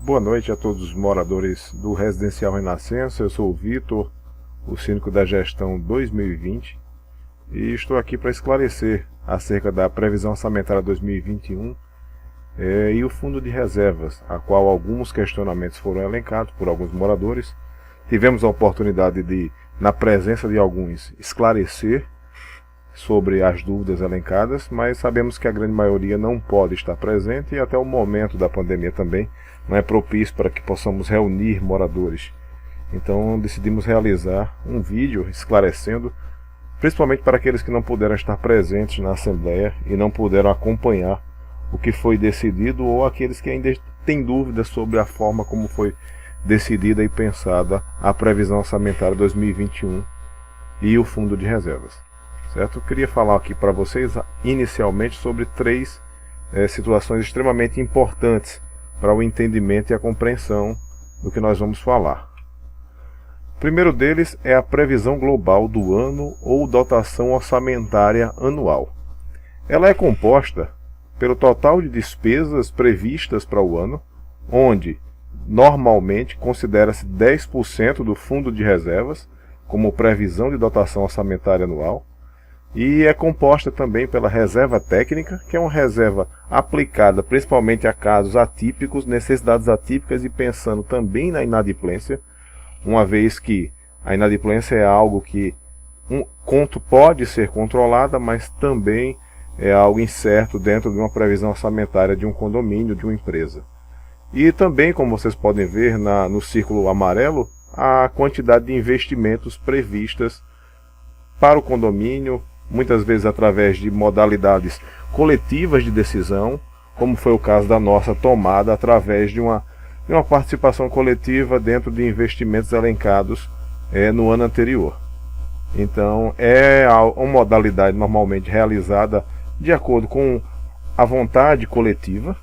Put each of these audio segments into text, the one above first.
Boa noite a todos os moradores do Residencial Renascença. Eu sou o Vitor, o síndico da gestão 2020, e estou aqui para esclarecer acerca da previsão orçamentária 2021 e o fundo de reservas, a qual alguns questionamentos foram elencados por alguns moradores. Tivemos a oportunidade de, na presença de alguns, esclarecer sobre as dúvidas elencadas, mas sabemos que a grande maioria não pode estar presente e até o momento da pandemia também não é propício para que possamos reunir moradores. Então decidimos realizar um vídeo esclarecendo, principalmente para aqueles que não puderam estar presentes na Assembleia e não puderam acompanhar o que foi decidido, ou aqueles que ainda têm dúvidas sobre a forma como foi decidida e pensada a previsão orçamentária 2021 e o fundo de reservas. Certo? Eu queria falar aqui para vocês inicialmente sobre três situações extremamente importantes para o entendimento e a compreensão do que nós vamos falar. O primeiro deles é a previsão global do ano ou dotação orçamentária anual. Ela é composta pelo total de despesas previstas para o ano, onde normalmente considera-se 10% do fundo de reservas como previsão de dotação orçamentária anual, e é composta também pela reserva técnica, que é uma reserva aplicada principalmente a casos atípicos, necessidades atípicas, e pensando também na inadimplência, uma vez que a inadimplência é algo que pode ser controlada, mas também é algo incerto dentro de uma previsão orçamentária de um condomínio, de uma empresa. E também, como vocês podem ver no círculo amarelo, a quantidade de investimentos previstas para o condomínio, muitas vezes através de modalidades coletivas de decisão, como foi o caso da nossa tomada através de uma participação coletiva dentro de investimentos elencados no ano anterior. Então é uma modalidade normalmente realizada de acordo com a vontade coletiva,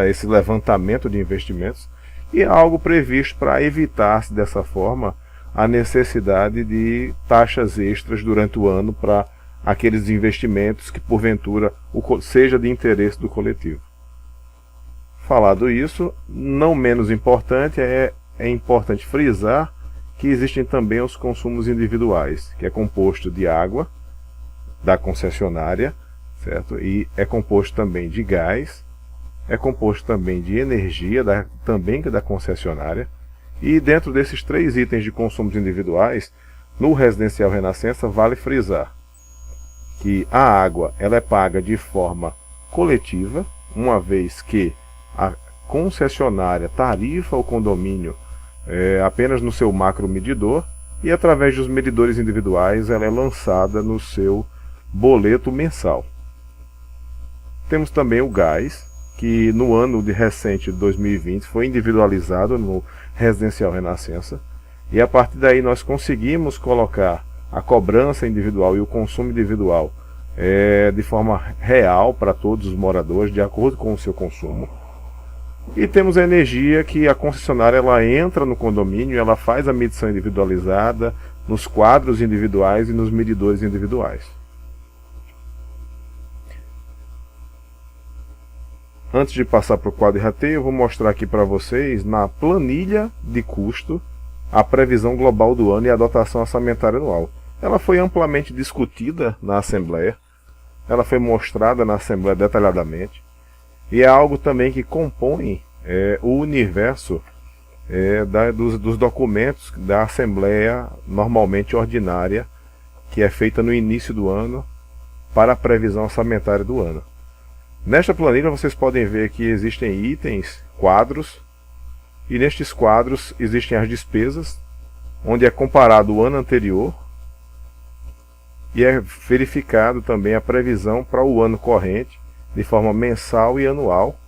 esse levantamento de investimentos, e é algo previsto para evitar-se dessa forma a necessidade de taxas extras durante o ano para aqueles investimentos que porventura seja de interesse do coletivo. Falado isso, não menos importante, é importante frisar que existem também os consumos individuais, que é composto de água da concessionária, certo? E é composto também de gás, é composto também de energia também da concessionária. E dentro desses três itens de consumos individuais, no Residencial Renascença vale frisar que a água ela é paga de forma coletiva, uma vez que a concessionária tarifa o condomínio apenas no seu macro medidor, e através dos medidores individuais ela é lançada no seu boleto mensal. Temos também o gás, que no ano recente de 2020 foi individualizado no Residencial Renascença, e a partir daí nós conseguimos colocar a cobrança individual e o consumo individual de forma real para todos os moradores, de acordo com o seu consumo. E temos a energia, que a concessionária ela entra no condomínio, ela faz a medição individualizada nos quadros individuais e nos medidores individuais. Antes de passar para o quadro de rateio, eu vou mostrar aqui para vocês, na planilha de custo, a previsão global do ano e a dotação orçamentária anual. Ela foi amplamente discutida na Assembleia, ela foi mostrada na Assembleia detalhadamente, e é algo também que compõe o universo dos documentos da Assembleia normalmente ordinária, que é feita no início do ano para a previsão orçamentária do ano. Nesta planilha vocês podem ver que existem itens, quadros, e nestes quadros existem as despesas, onde é comparado o ano anterior e é verificado também a previsão para o ano corrente, de forma mensal e anual,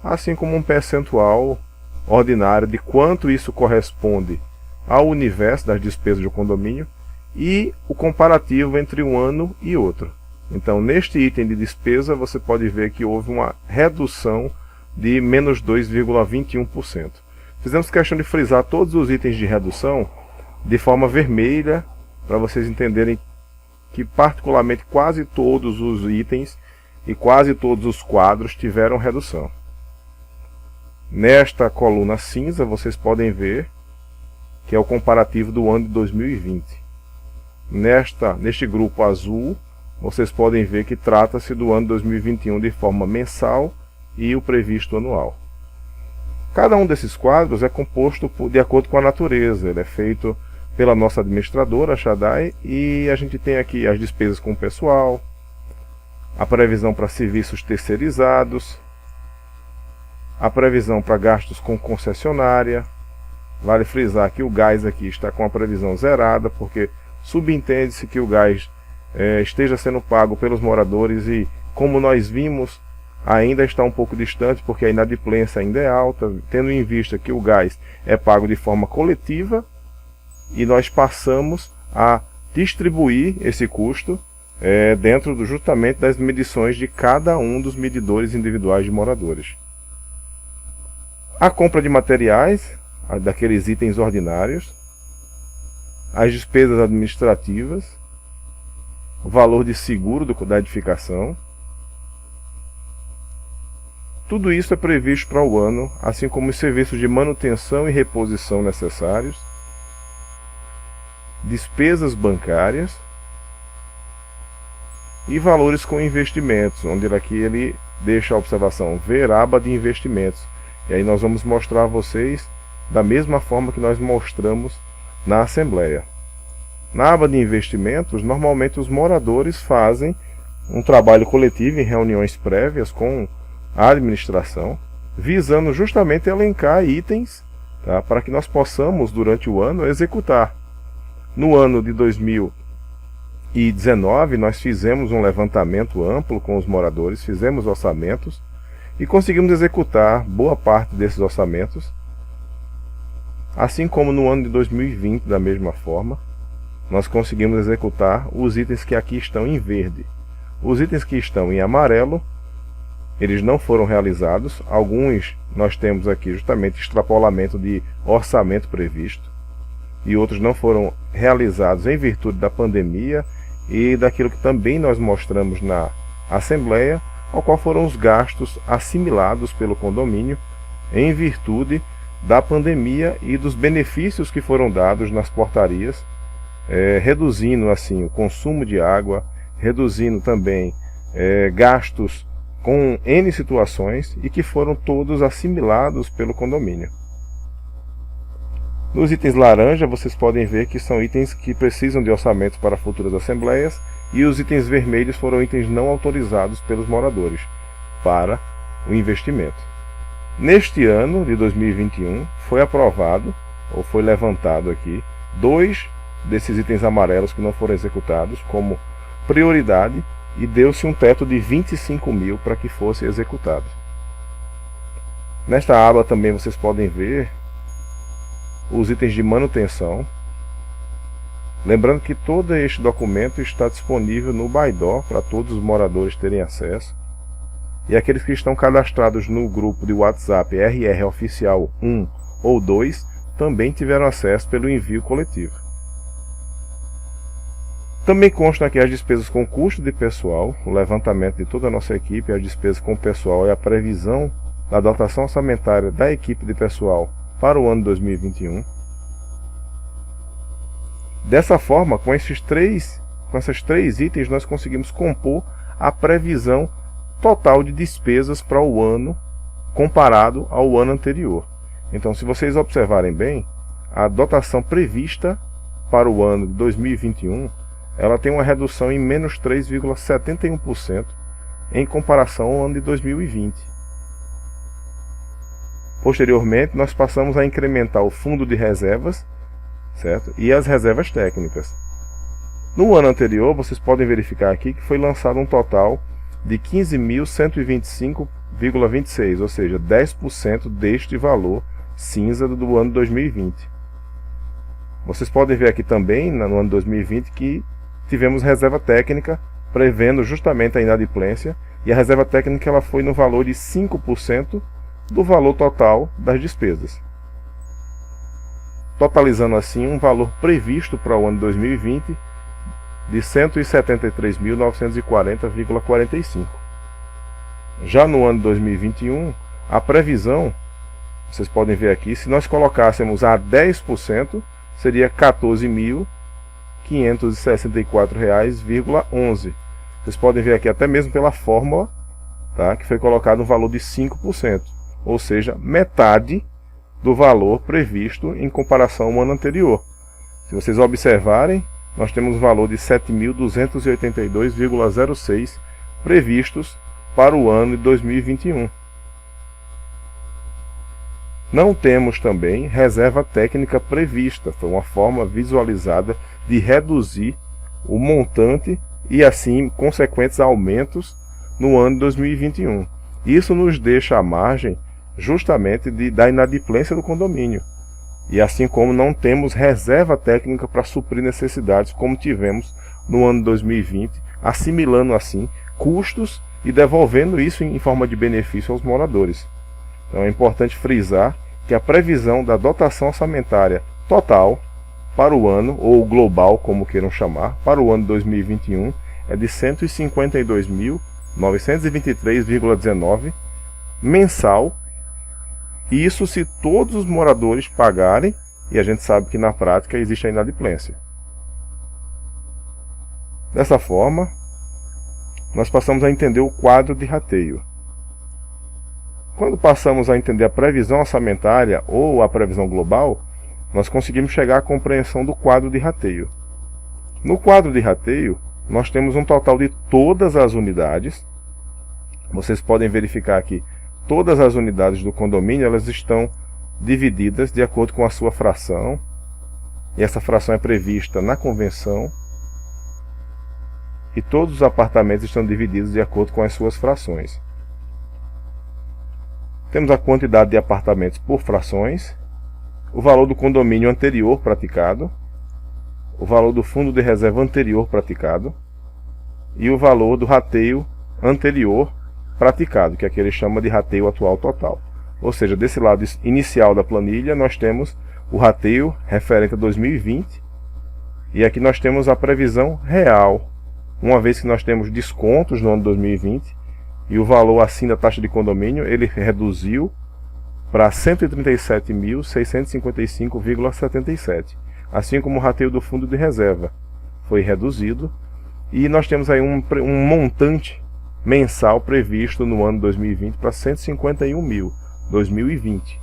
assim como um percentual ordinário de quanto isso corresponde ao universo das despesas do condomínio e o comparativo entre um ano e outro. Então, neste item de despesa, você pode ver que houve uma redução de menos 2,21%. Fizemos questão de frisar todos os itens de redução de forma vermelha, para vocês entenderem que particularmente quase todos os itens e quase todos os quadros tiveram redução. Nesta coluna cinza vocês podem ver que é o comparativo do ano de 2020. Neste grupo azul, vocês podem ver que trata-se do ano 2021 de forma mensal e o previsto anual. Cada um desses quadros é composto de acordo com a natureza. Ele é feito pela nossa administradora, a Shaddai, e a gente tem aqui as despesas com o pessoal, a previsão para serviços terceirizados, a previsão para gastos com concessionária. Vale frisar que o gás aqui está com a previsão zerada, porque subentende-se que o gás esteja sendo pago pelos moradores e, como nós vimos, ainda está um pouco distante, porque a inadimplência ainda é alta, tendo em vista que o gás é pago de forma coletiva e nós passamos a distribuir esse custo dentro justamente das medições de cada um dos medidores individuais de moradores. A compra de materiais, daqueles itens ordinários, as despesas administrativas, o valor de seguro da edificação. Tudo isso é previsto para o ano, assim como os serviços de manutenção e reposição necessários, despesas bancárias e valores com investimentos, onde aqui ele deixa a observação ver aba de investimentos. E aí nós vamos mostrar a vocês da mesma forma que nós mostramos na Assembleia. Na aba de investimentos, normalmente os moradores fazem um trabalho coletivo em reuniões prévias com a administração, visando justamente elencar itens, tá, para que nós possamos, durante o ano, executar. No ano de 2019, nós fizemos um levantamento amplo com os moradores, fizemos orçamentos e conseguimos executar boa parte desses orçamentos. Assim como no ano de 2020, da mesma forma, nós conseguimos executar os itens que aqui estão em verde. Os itens que estão em amarelo, eles não foram realizados. Alguns nós temos aqui justamente extrapolamento de orçamento previsto, e outros não foram realizados em virtude da pandemia e daquilo que também nós mostramos na Assembleia, ao qual foram os gastos assimilados pelo condomínio em virtude da pandemia e dos benefícios que foram dados nas portarias, reduzindo assim o consumo de água, reduzindo também gastos com N situações e que foram todos assimilados pelo condomínio. Nos itens laranja vocês podem ver que são itens que precisam de orçamentos para futuras assembleias, e os itens vermelhos foram itens não autorizados pelos moradores para o investimento. Neste ano de 2021 foi aprovado, ou foi levantado aqui, 2 desses itens amarelos que não foram executados como prioridade, e deu-se um teto de 25 mil para que fosse executado. Nesta aba também vocês podem ver os itens de manutenção. Lembrando que todo este documento está disponível no Baidó para todos os moradores terem acesso. E aqueles que estão cadastrados no grupo de WhatsApp RR Oficial 1 ou 2 também tiveram acesso pelo envio coletivo. Também constam aqui as despesas com custo de pessoal, o levantamento de toda a nossa equipe, as despesas com pessoal e a previsão da dotação orçamentária da equipe de pessoal para o ano 2021. Dessa forma, com esses três itens, nós conseguimos compor a previsão total de despesas para o ano comparado ao ano anterior. Então, se vocês observarem bem, a dotação prevista para o ano de 2021, ela tem uma redução em menos 3,71% em comparação ao ano de 2020. Posteriormente, nós passamos a incrementar o fundo de reservas, certo? E as reservas técnicas. No ano anterior, vocês podem verificar aqui que foi lançado um total de 15.125,26, ou seja, 10% deste valor cinza do ano 2020. Vocês podem ver aqui também, no ano 2020, que tivemos reserva técnica prevendo justamente a inadimplência, e a reserva técnica ela foi no valor de 5% do valor total das despesas, totalizando assim um valor previsto para o ano 2020 de 173.940,45. Já no ano 2021, a previsão vocês podem ver aqui, se nós colocássemos a 10%, seria R$ 14.564,11. Vocês podem ver aqui até mesmo pela fórmula, tá, que foi colocado um valor de 5%, ou seja, metade do valor previsto em comparação ao ano anterior. Se vocês observarem, nós temos um valor de 7.282,06 previstos para o ano de 2021. Não temos também reserva técnica prevista, foi uma forma visualizada de reduzir o montante e assim consequentes aumentos no ano de 2021. Isso nos deixa à margem justamente da inadimplência do condomínio. E assim como não temos reserva técnica para suprir necessidades como tivemos no ano de 2020, assimilando assim custos e devolvendo isso em forma de benefício aos moradores. Então é importante frisar que a previsão da dotação orçamentária total para o ano, ou global, como queiram chamar, para o ano de 2021 é de R$ 152.923,19 mensal. Isso se todos os moradores pagarem, e a gente sabe que na prática existe a inadimplência. Dessa forma, nós passamos a entender o quadro de rateio. Quando passamos a entender a previsão orçamentária ou a previsão global, nós conseguimos chegar à compreensão do quadro de rateio. No quadro de rateio, nós temos um total de todas as unidades. Vocês podem verificar aqui, todas as unidades do condomínio, elas estão divididas de acordo com a sua fração. E essa fração é prevista na convenção. E todos os apartamentos estão divididos de acordo com as suas frações. Temos a quantidade de apartamentos por frações, o valor do condomínio anterior praticado, o valor do fundo de reserva anterior praticado e o valor do rateio anterior praticado, que aqui ele chama de rateio atual total. Ou seja, desse lado inicial da planilha nós temos o rateio referente a 2020 e aqui nós temos a previsão real, uma vez que nós temos descontos no ano 2020 e o valor acima da taxa de condomínio ele reduziu para 137.655,77, assim como o rateio do fundo de reserva foi reduzido, e nós temos aí um montante mensal previsto no ano 2020 para 151 mil, 2020.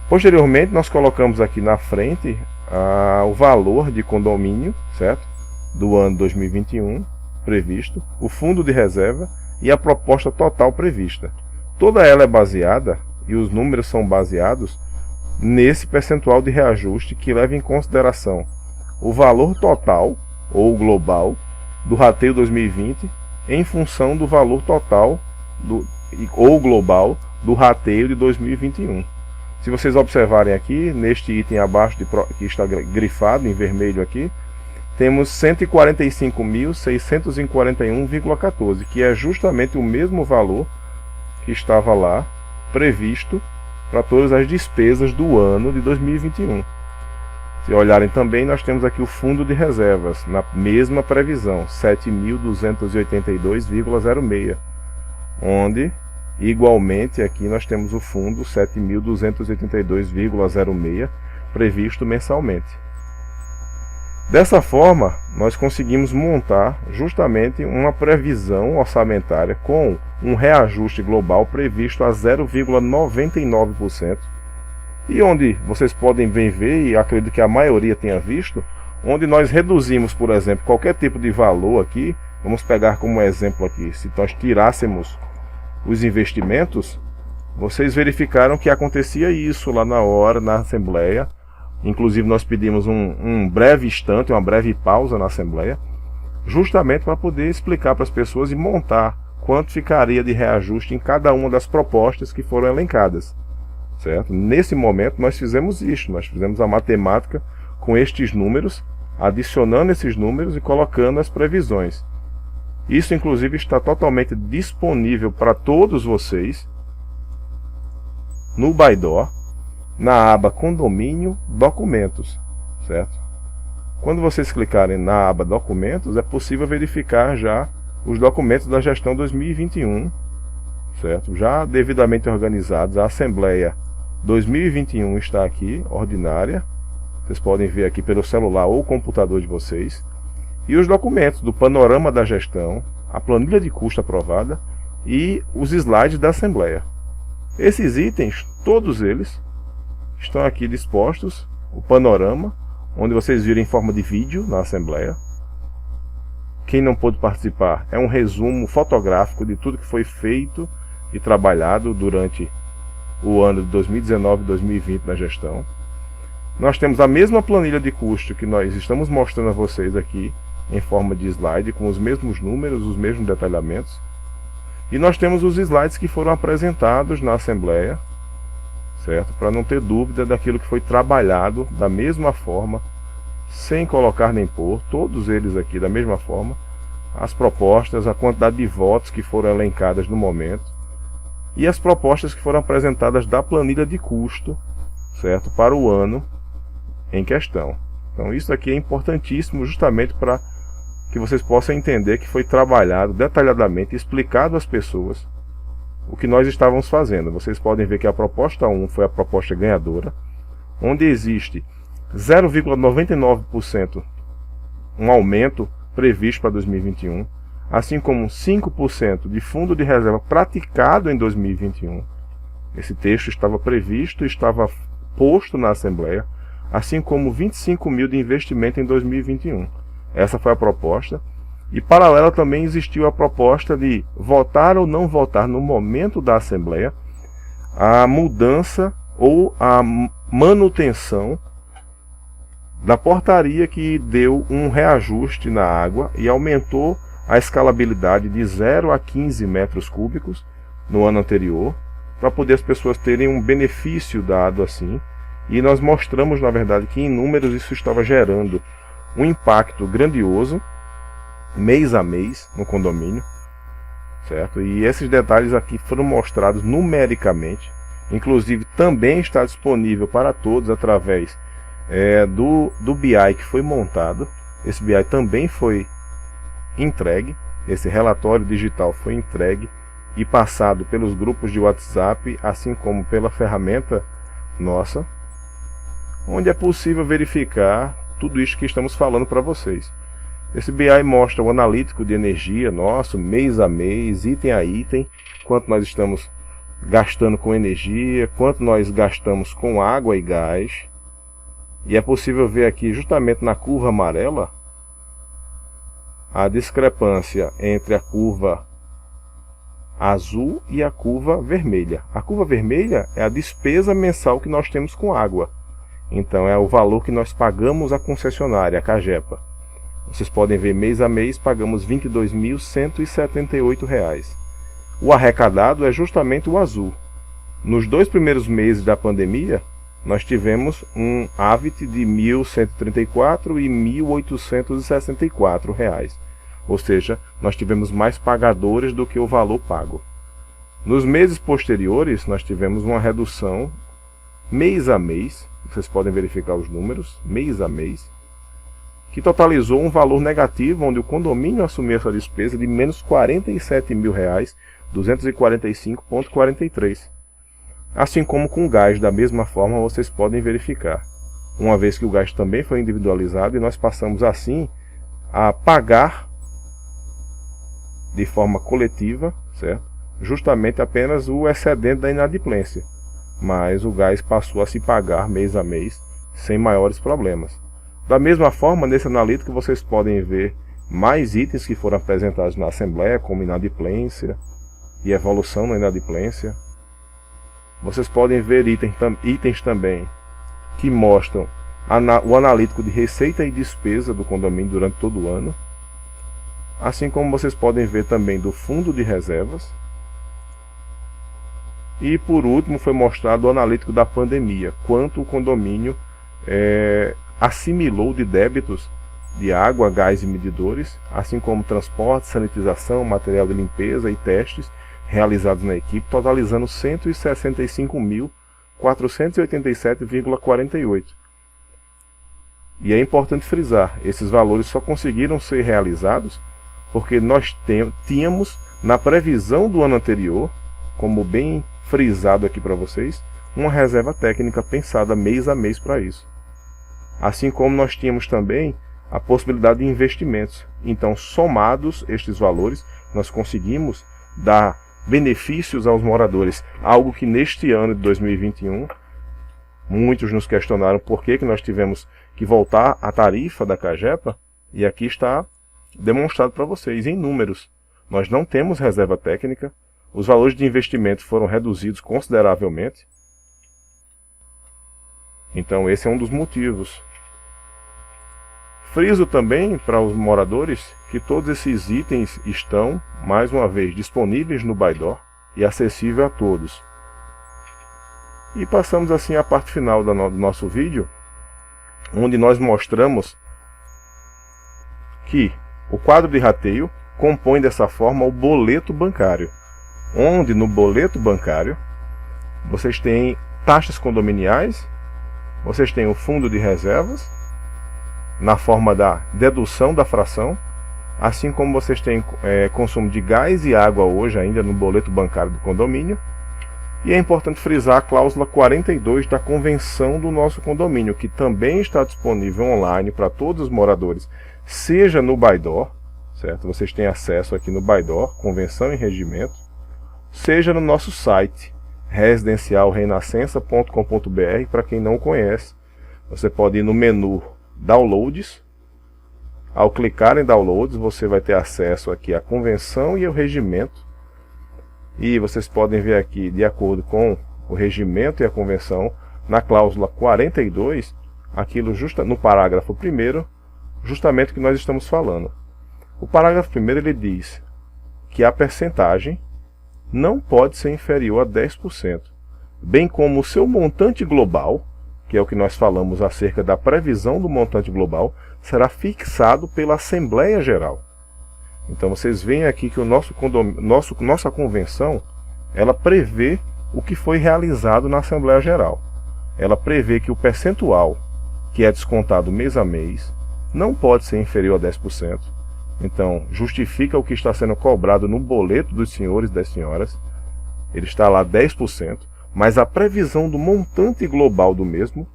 Posteriormente nós colocamos aqui na frente o valor de condomínio, certo? Do ano 2021 previsto, o fundo de reserva e a proposta total prevista. Toda ela é baseada, e os números são baseados, nesse percentual de reajuste que leva em consideração o valor total, ou global, do rateio 2020, em função do valor total, ou global, do rateio de 2021. Se vocês observarem aqui, neste item abaixo, que está grifado em vermelho aqui, temos 145.641,14, que é justamente o mesmo valor que estava lá previsto para todas as despesas do ano de 2021. Se olharem também, nós temos aqui o fundo de reservas, na mesma previsão, 7.282,06, onde, igualmente, aqui nós temos o fundo 7.282,06 previsto mensalmente. Dessa forma, nós conseguimos montar justamente uma previsão orçamentária com um reajuste global previsto a 0,99%, e onde vocês podem bem ver, e acredito que a maioria tenha visto, onde nós reduzimos, por exemplo, qualquer tipo de valor aqui. Vamos pegar como exemplo aqui, se nós tirássemos os investimentos, vocês verificaram que acontecia isso lá na hora, na Assembleia. Inclusive nós pedimos um breve instante, uma breve pausa na Assembleia, justamente para poder explicar para as pessoas e montar quanto ficaria de reajuste em cada uma das propostas que foram elencadas, certo? Nesse momento nós fizemos isso, nós fizemos a matemática com estes números, adicionando esses números e colocando as previsões. Isso inclusive está totalmente disponível para todos vocês no Baidó, na aba Condomínio Documentos, certo? Quando vocês clicarem na aba Documentos, é possível verificar já os documentos da gestão 2021, certo? Já devidamente organizados. A Assembleia 2021 está aqui, ordinária. Vocês podem ver aqui pelo celular ou computador de vocês. E os documentos do panorama da gestão, a planilha de custo aprovada e os slides da Assembleia. Esses itens, todos eles, estão aqui dispostos. O panorama, onde vocês viram em forma de vídeo na Assembleia. Quem não pôde participar, é um resumo fotográfico de tudo que foi feito e trabalhado durante o ano de 2019 e 2020 na gestão. Nós temos a mesma planilha de custo que nós estamos mostrando a vocês aqui, em forma de slide, com os mesmos números, os mesmos detalhamentos. E nós temos os slides que foram apresentados na Assembleia, certo? Para não ter dúvida daquilo que foi trabalhado da mesma forma, sem colocar nem pôr, todos eles aqui da mesma forma, as propostas, a quantidade de votos que foram elencadas no momento, e as propostas que foram apresentadas da planilha de custo, certo? Para o ano em questão. Então isso aqui é importantíssimo justamente para que vocês possam entender que foi trabalhado detalhadamente, explicado às pessoas o que nós estávamos fazendo. Vocês podem ver que a proposta 1 foi a proposta ganhadora, onde existe 0,99% um aumento previsto para 2021, assim como 5% de fundo de reserva praticado em 2021. Esse texto estava previsto, estava posto na Assembleia, assim como 25 mil de investimento em 2021. Essa foi a proposta. E paralela também existiu a proposta de votar ou não votar no momento da Assembleia a mudança ou a manutenção da portaria que deu um reajuste na água e aumentou a escalabilidade de 0 a 15 metros cúbicos no ano anterior, para poder as pessoas terem um benefício dado assim. E nós mostramos, na verdade, que em números isso estava gerando um impacto grandioso, mês a mês, no condomínio, certo? E esses detalhes aqui foram mostrados numericamente, inclusive também está disponível para todos através do BI que foi montado. Esse BI também foi entregue, esse relatório digital foi entregue e passado pelos grupos de WhatsApp, assim como pela ferramenta nossa, onde é possível verificar tudo isso que estamos falando para vocês. Esse BI mostra o analítico de energia nosso, mês a mês, item a item, quanto nós estamos gastando com energia, quanto nós gastamos com água e gás. E é possível ver aqui, justamente na curva amarela, a discrepância entre a curva azul e a curva vermelha. A curva vermelha é a despesa mensal que nós temos com água. Então é o valor que nós pagamos à concessionária, a Cagepa. Vocês podem ver, mês a mês pagamos R$ 22.178. O arrecadado é justamente o azul. Nos 2 primeiros meses da pandemia, nós tivemos um AVIT de R$ 1.134 e R$ 1.864. Ou seja, nós tivemos mais pagadores do que o valor pago. Nos meses posteriores, nós tivemos uma redução mês a mês. Vocês podem verificar os números, mês a mês, que totalizou um valor negativo, onde o condomínio assumiu essa despesa de menos R$ 47.245,43. Assim como com o gás, da mesma forma, vocês podem verificar. Uma vez que o gás também foi individualizado, e nós passamos assim a pagar de forma coletiva, certo? Justamente apenas o excedente da inadimplência. Mas o gás passou a se pagar mês a mês, sem maiores problemas. Da mesma forma, nesse analítico vocês podem ver mais itens que foram apresentados na Assembleia, como inadimplência e evolução na inadimplência. Vocês podem ver itens também que mostram o analítico de receita e despesa do condomínio durante todo o ano. Assim como vocês podem ver também do fundo de reservas. E por último foi mostrado o analítico da pandemia, quanto o condomínio assimilou de débitos de água, gás e medidores, assim como transporte, sanitização, material de limpeza e testes realizados na equipe, totalizando R$ 165.487,48. E é importante frisar, esses valores só conseguiram ser realizados porque nós tínhamos, na previsão do ano anterior, como bem frisado aqui para vocês, uma reserva técnica pensada mês a mês para isso. Assim como nós tínhamos também a possibilidade de investimentos. Então, somados estes valores, nós conseguimos dar benefícios aos moradores, algo que neste ano de 2021, muitos nos questionaram por que nós tivemos que voltar à tarifa da CAGEPA, e aqui está demonstrado para vocês em números. Nós não temos reserva técnica, os valores de investimento foram reduzidos consideravelmente. Então esse é um dos motivos. Friso também para os moradores que todos esses itens estão, mais uma vez, disponíveis no Baidor e acessível a todos. E passamos assim à parte final do nosso vídeo, onde nós mostramos que o quadro de rateio compõe dessa forma o boleto bancário, onde no boleto bancário vocês têm taxas condominiais, vocês têm o fundo de reservas, na forma da dedução da fração, assim como vocês têm consumo de gás e água hoje ainda no boleto bancário do condomínio. E é importante frisar a cláusula 42 da convenção do nosso condomínio, que também está disponível online para todos os moradores, seja no Baidor, certo? Vocês têm acesso aqui no Baidor, convenção e regimento, seja no nosso site, residencialrenascença.com.br, para quem não conhece. Você pode ir no menu Downloads. Ao clicar em Downloads, você vai ter acesso aqui à convenção e ao regimento. E vocês podem ver aqui, de acordo com o regimento e a convenção, na cláusula 42, aquilo no parágrafo 1º, justamente o que nós estamos falando. O parágrafo 1º ele diz que a percentagem não pode ser inferior a 10%, bem como o seu montante global, que é o que nós falamos acerca da previsão do montante global, será fixado pela Assembleia Geral. Então vocês veem aqui que nossa convenção, ela prevê o que foi realizado na Assembleia Geral. Ela prevê que o percentual que é descontado mês a mês não pode ser inferior a 10%. Então justifica o que está sendo cobrado no boleto dos senhores e das senhoras. Ele está lá 10%. Mas a previsão do montante global do mesmo,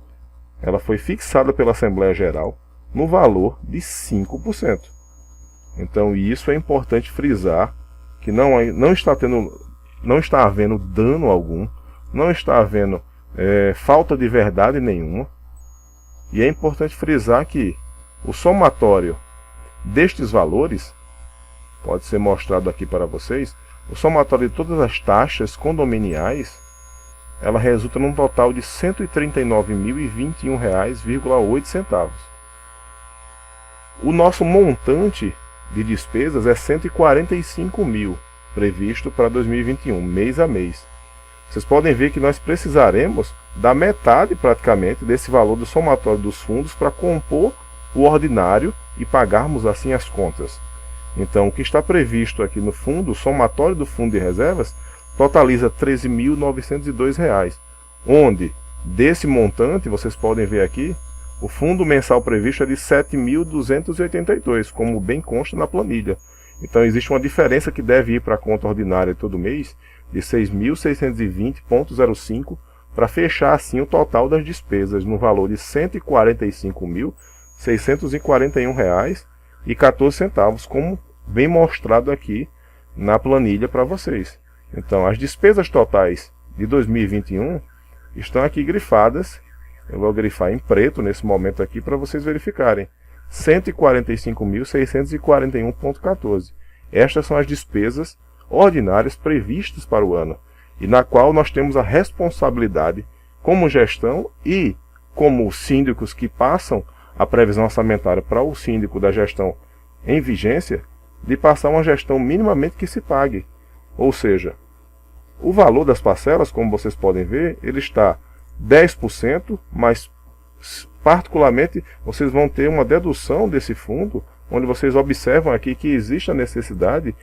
ela foi fixada pela Assembleia Geral no valor de 5%. Então isso é importante frisar, que não está havendo dano algum, não está havendo falta de verdade nenhuma. E é importante frisar que o somatório destes valores, pode ser mostrado aqui para vocês, o somatório de todas as taxas condominiais, ela resulta num total de R$ 139.021,08. O nosso montante de despesas é 145 mil, previsto para 2021, mês a mês. Vocês podem ver que nós precisaremos da metade praticamente desse valor do somatório dos fundos para compor o ordinário e pagarmos assim as contas. Então o que está previsto aqui no fundo, o somatório do fundo de reservas, totaliza R$ 13.902, onde desse montante, vocês podem ver aqui, o fundo mensal previsto é de R$ 7.282, como bem consta na planilha. Então existe uma diferença que deve ir para a conta ordinária todo mês de R$ 6.620,05 para fechar assim o total das despesas no valor de R$ 145.641,14, como bem mostrado aqui na planilha para vocês. Então, as despesas totais de 2021 estão aqui grifadas. Eu vou grifar em preto nesse momento aqui para vocês verificarem. R$ 145.641,14. Estas são as despesas ordinárias previstas para o ano, e na qual nós temos a responsabilidade, como gestão e como síndicos que passam a previsão orçamentária para o síndico da gestão em vigência, de passar uma gestão minimamente que se pague. Ou seja, o valor das parcelas, como vocês podem ver, ele está 10%, mas particularmente vocês vão ter uma dedução desse fundo, onde vocês observam aqui que existe a necessidade,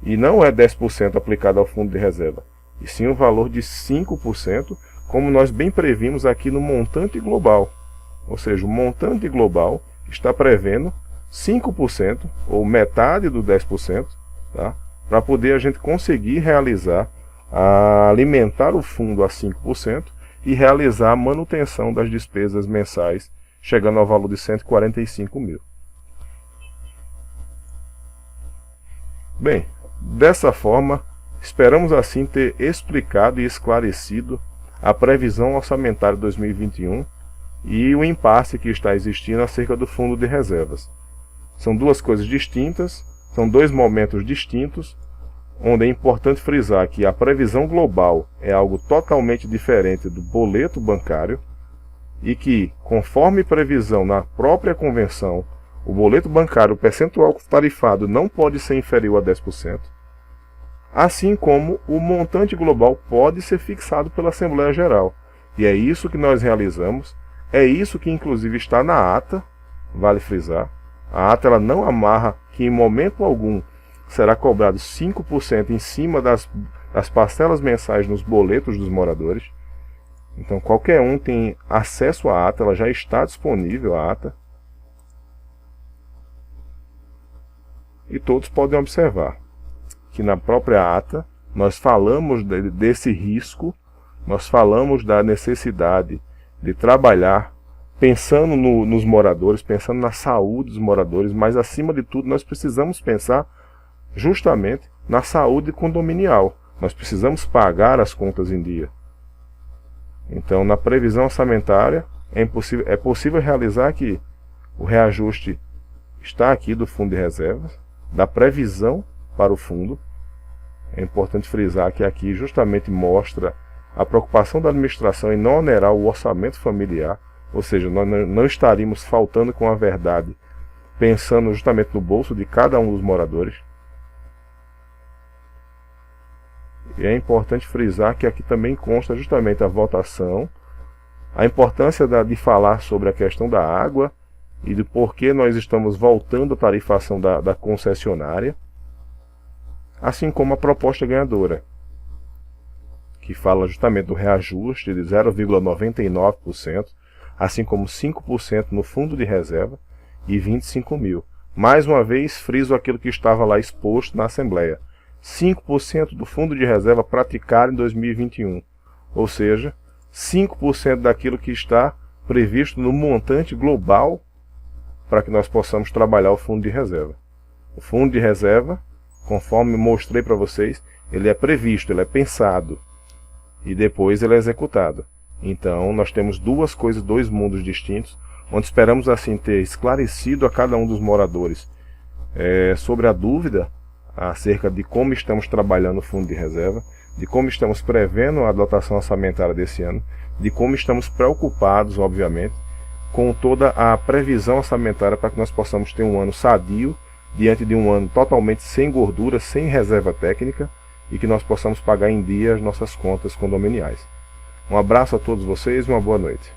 e não é 10% aplicado ao fundo de reserva, e sim um valor de 5%, como nós bem previmos aqui no montante global. Ou seja, o montante global está prevendo 5%, ou metade do 10%, tá? Para poder a gente conseguir realizar, alimentar o fundo a 5% e realizar a manutenção das despesas mensais, chegando ao valor de 145 mil. Bem, dessa forma, esperamos assim ter explicado e esclarecido a previsão orçamentária 2021 e o impasse que está existindo acerca do fundo de reservas. São duas coisas distintas, são dois momentos distintos, onde é importante frisar que a previsão global é algo totalmente diferente do boleto bancário e que, conforme previsão na própria convenção, o boleto bancário, o percentual tarifado não pode ser inferior a 10%, assim como o montante global pode ser fixado pela Assembleia Geral. E é isso que nós realizamos, é isso que inclusive está na ata, vale frisar. A ata ela não amarra que em momento algum será cobrado 5% em cima das parcelas mensais nos boletos dos moradores. Então qualquer um tem acesso à ata, ela já está disponível a ata. E todos podem observar que na própria ata nós falamos desse risco, nós falamos da necessidade de trabalhar pensando nos moradores, pensando na saúde dos moradores, mas acima de tudo nós precisamos pensar justamente na saúde condominial. Nós precisamos pagar as contas em dia. Então, na previsão orçamentária, é possível realizar que o reajuste está aqui do fundo de reservas, da previsão para o fundo. É importante frisar que aqui justamente mostra a preocupação da administração em não onerar o orçamento familiar, ou seja, nós não estaríamos faltando com a verdade, pensando justamente no bolso de cada um dos moradores. E é importante frisar que aqui também consta justamente a votação, a importância de falar sobre a questão da água e do porquê nós estamos voltando à tarifação da concessionária, assim como a proposta ganhadora, que fala justamente do reajuste de 0,99%, assim como 5% no fundo de reserva e 25 mil. Mais uma vez, friso aquilo que estava lá exposto na Assembleia. 5% do fundo de reserva praticado em 2021, ou seja, 5% daquilo que está previsto no montante global para que nós possamos trabalhar o fundo de reserva. O fundo de reserva, conforme mostrei para vocês, ele é previsto, ele é pensado e depois ele é executado. Então nós temos duas coisas, dois mundos distintos, onde esperamos assim ter esclarecido a cada um dos moradores sobre a dúvida acerca de como estamos trabalhando o fundo de reserva, de como estamos prevendo a dotação orçamentária desse ano, de como estamos preocupados, obviamente, com toda a previsão orçamentária para que nós possamos ter um ano sadio, diante de um ano totalmente sem gordura, sem reserva técnica, e que nós possamos pagar em dia as nossas contas condominiais. Um abraço a todos vocês e uma boa noite.